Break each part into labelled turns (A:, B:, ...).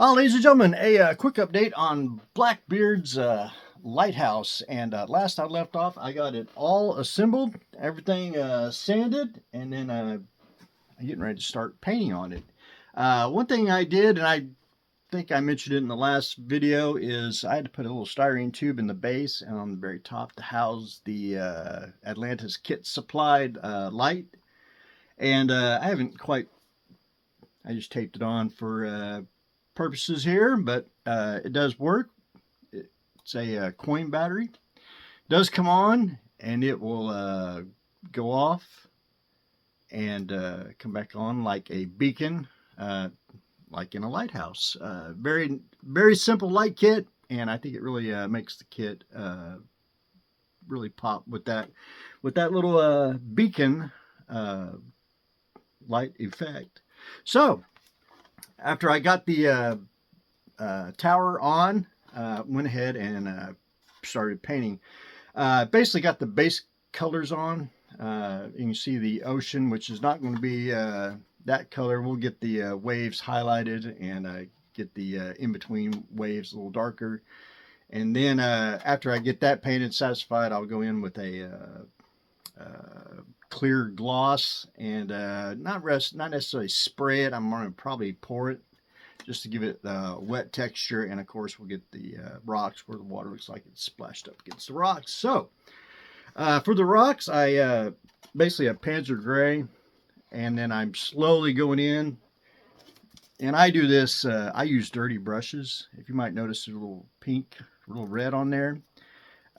A: Ladies and gentlemen, a quick update on Blackbeard's Lighthouse. And last I left off, I got it all assembled, everything sanded, and then I'm getting ready to start painting on it. One thing I did, and I think I mentioned it in the last video, is I had to put a little styrene tube in the base and on the very top to house the Atlantis kit supplied light. And I haven't quite, I just taped it on for purposes here, but it does work. It's a coin battery. It does come on, and it will go off and come back on like a beacon, like in a lighthouse. Very simple light kit, and I think it really makes the kit really pop with that little beacon light effect. So after I got the tower on, went ahead and started painting. Basically got the base colors on. You can see the ocean, which is not going to be that color. We'll get the waves highlighted and get the in-between waves a little darker. And then after I get that painted, satisfied, I'll go in with a clear gloss and not necessarily spray it. I'm going to probably pour it just to give it wet texture, and of course we'll get the rocks where the water looks like it's splashed up against the rocks. So for the rocks, I basically have Panzer Gray, and then I'm slowly going in, and I do this, I use dirty brushes. If you might notice there's a little pink, a little red on there.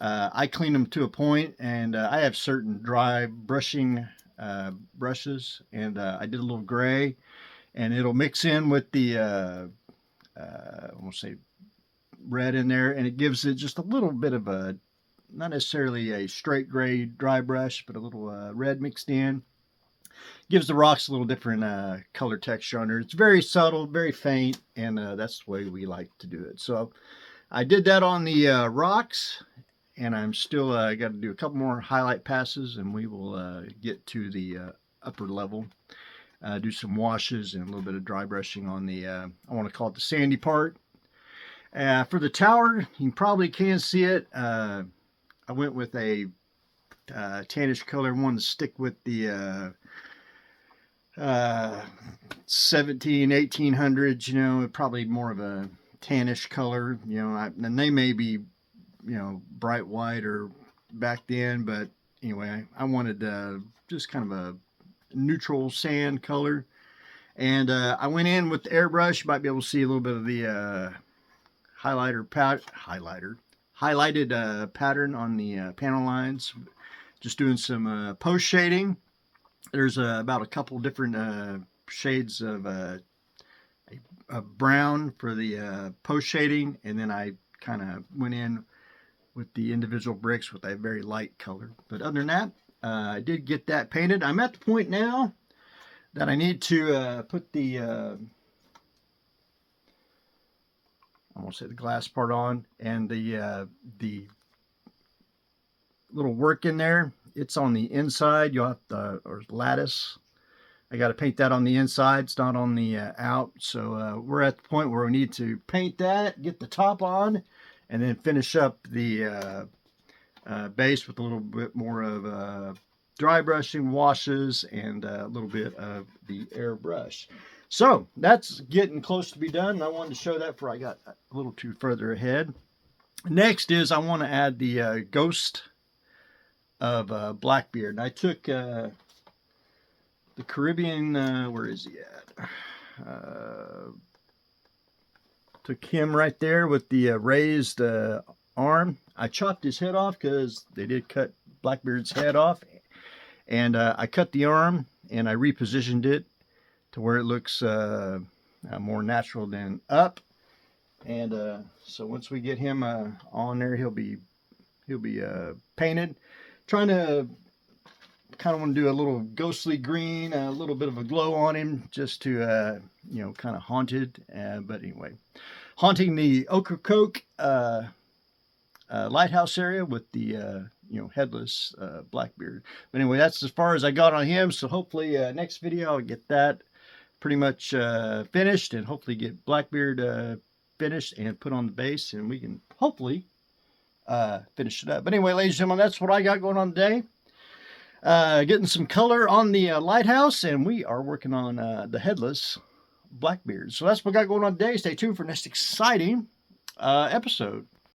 A: I clean them to a point, and I have certain dry brushing brushes, and I did a little gray, and it'll mix in with the I won't say red in there, and it gives it just a little bit of a, not necessarily a straight gray dry brush, but a little red mixed in. Gives the rocks a little different color texture under. It's very subtle, very faint, and that's the way we like to do it. So I did that on the rocks, and I'm still got to do a couple more highlight passes, and we will get to the upper level. Do some washes and a little bit of dry brushing on the, I want to call it the sandy part. For the tower, you probably can see it. I went with a tannish color, wanted to stick with the 1800s, you know, probably more of a tannish color, you know, and they may be, you know, bright white or back then, but anyway, I wanted just kind of a neutral sand color, and I went in with the airbrush. You might be able to see a little bit of the highlighted pattern on the panel lines. Just doing some post shading. There's about a couple different shades of brown for the post shading, and then I kind of went in with the individual bricks with a very light color. But other than that, I did get that painted. I'm at the point now that I need to put the, I won't say the glass part on, and the little work in there. It's on the inside. You'll have to, or lattice. I got to paint that on the inside. It's not on the out. So we're at the point where we need to paint that, get the top on, and then finish up the base with a little bit more of dry brushing, washes, and a little bit of the airbrush. So that's getting close to be done. I wanted to show that before I got a little too further ahead. Next is I want to add the ghost of Blackbeard. I took the Caribbean, where is he at? Took him right there with the raised arm. I chopped his head off because they did cut Blackbeard's head off, and I cut the arm and I repositioned it to where it looks more natural than up. And so once we get him on there, he'll be painted. Trying to kind of want to do a little ghostly green, a little bit of a glow on him, just to you know, kind of haunted. But anyway, haunting the Ocracoke lighthouse area with the you know, headless Blackbeard. But anyway, that's as far as I got on him. So hopefully next video I'll get that pretty much finished, and hopefully get Blackbeard finished and put on the base, and we can hopefully finish it up. But anyway, ladies and gentlemen, that's what I got going on today. Getting some color on the Lighthouse, and we are working on the headless Blackbeard. So that's what I got going on today. Stay tuned for next exciting episode.